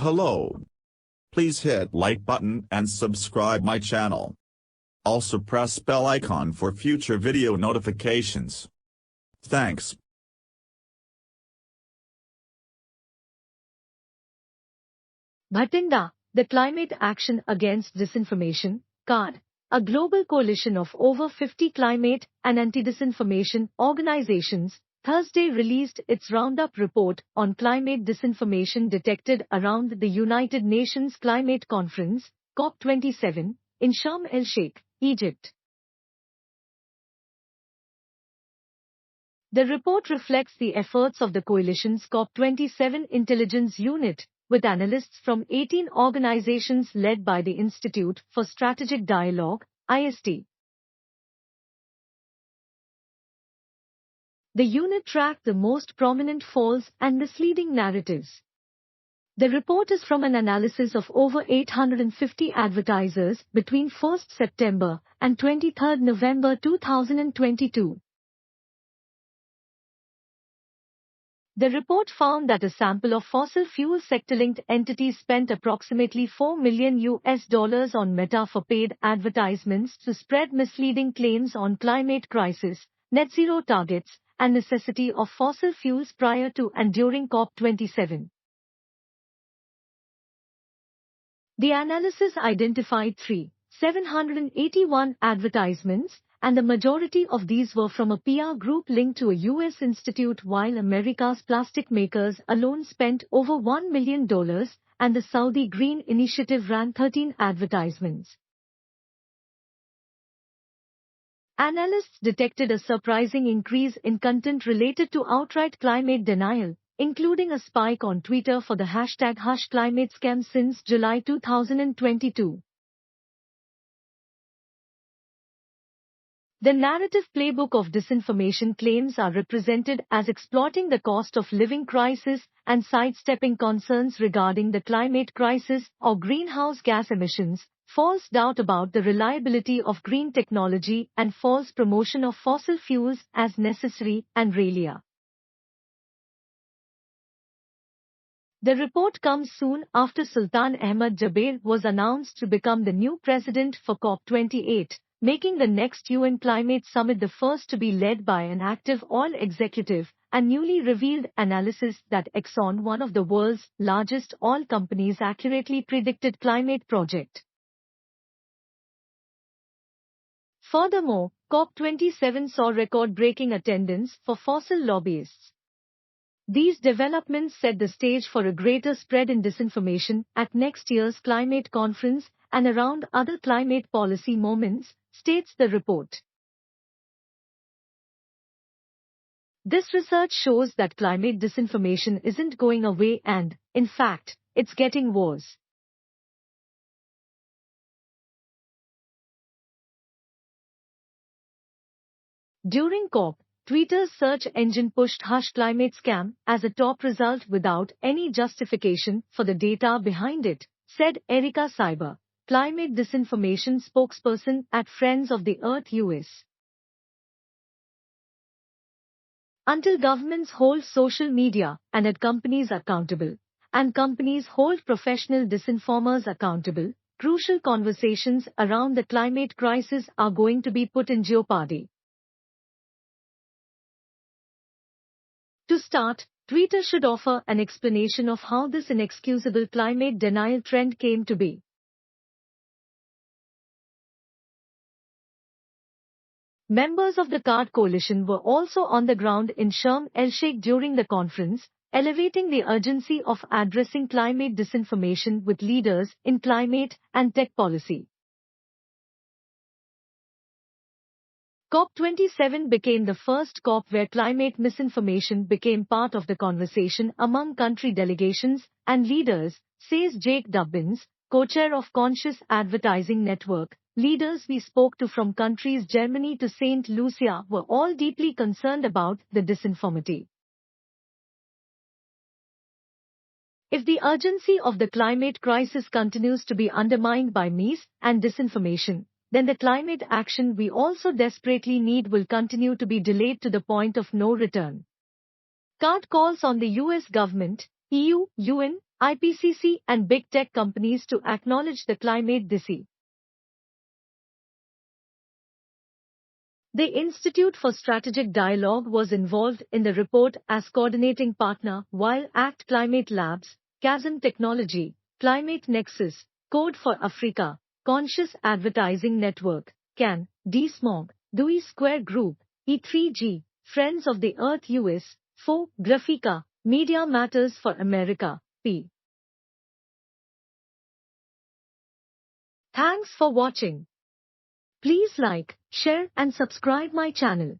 Hello. Please hit like button and subscribe my channel. Also press bell icon for future video notifications. Thanks. BATHINDA, the Climate Action Against Disinformation, CAAD, a global coalition of over 50 climate and anti-disinformation organizations, Thursday released its roundup report on climate disinformation detected around the United Nations Climate Conference, COP27, in Sharm el-Sheikh, Egypt. The report reflects the efforts of the coalition's COP27 intelligence unit, with analysts from 18 organizations led by the Institute for Strategic Dialogue, ISD. The unit tracked the most prominent false and misleading narratives. The report is from an analysis of over 850 advertisers between 1 September and 23 November 2022. The report found that a sample of fossil fuel sector-linked entities spent approximately $4 million on Meta for paid advertisements to spread misleading claims on climate crisis, net zero targets, and necessity of fossil fuels prior to and during COP27. The analysis identified 781 advertisements, and the majority of these were from a PR group linked to a U.S. institute, while America's plastic makers alone spent over $1 million, and the Saudi Green Initiative ran 13 advertisements. Analysts detected a surprising increase in content related to outright climate denial, including a spike on Twitter for the hashtag #ClimateScam since July 2022. The narrative playbook of disinformation claims are represented as exploiting the cost of living crisis and sidestepping concerns regarding the climate crisis or greenhouse gas emissions, false doubt about the reliability of green technology, and false promotion of fossil fuels as necessary and real. The report comes soon after Sultan Ahmed Jaber was announced to become the new president for COP28, making the next UN Climate Summit the first to be led by an active oil executive, and newly revealed analysis that Exxon, one of the world's largest oil companies, accurately predicted climate project. Furthermore, COP27 saw record-breaking attendance for fossil lobbyists. These developments set the stage for a greater spread in disinformation at next year's climate conference and around other climate policy moments, states the report. This research shows that climate disinformation isn't going away and, in fact, it's getting worse. During COP, Twitter's search engine pushed #ClimateScam as a top result without any justification for the data behind it, said Erica Cyber, climate disinformation spokesperson at Friends of the Earth US. Until governments hold social media and ad companies accountable, and companies hold professional disinformers accountable, crucial conversations around the climate crisis are going to be put in jeopardy. To start, Twitter should offer an explanation of how this inexcusable climate denial trend came to be. Members of the CAAD coalition were also on the ground in Sharm el-Sheikh during the conference, elevating the urgency of addressing climate disinformation with leaders in climate and tech policy. COP27 became the first COP where climate misinformation became part of the conversation among country delegations and leaders, says Jake Dubbins, co-chair of Conscious Advertising Network. Leaders we spoke to from countries Germany to St. Lucia were all deeply concerned about the disinformity. If the urgency of the climate crisis continues to be undermined by mis- and disinformation, then the climate action we also desperately need will continue to be delayed to the point of no return. CAAD calls on the US government, EU, UN, IPCC and big tech companies to acknowledge the climate disease. The Institute for Strategic Dialogue was involved in the report as coordinating partner, while ACT Climate Labs, Chasm Technology, Climate Nexus, Code for Africa, Conscious Advertising Network, CAN, DSMOG, Dewey Square Group, E3G, Friends of the Earth US, FO, Graphica, Media Matters for America, P. Thanks for watching. Please like, share and subscribe my channel.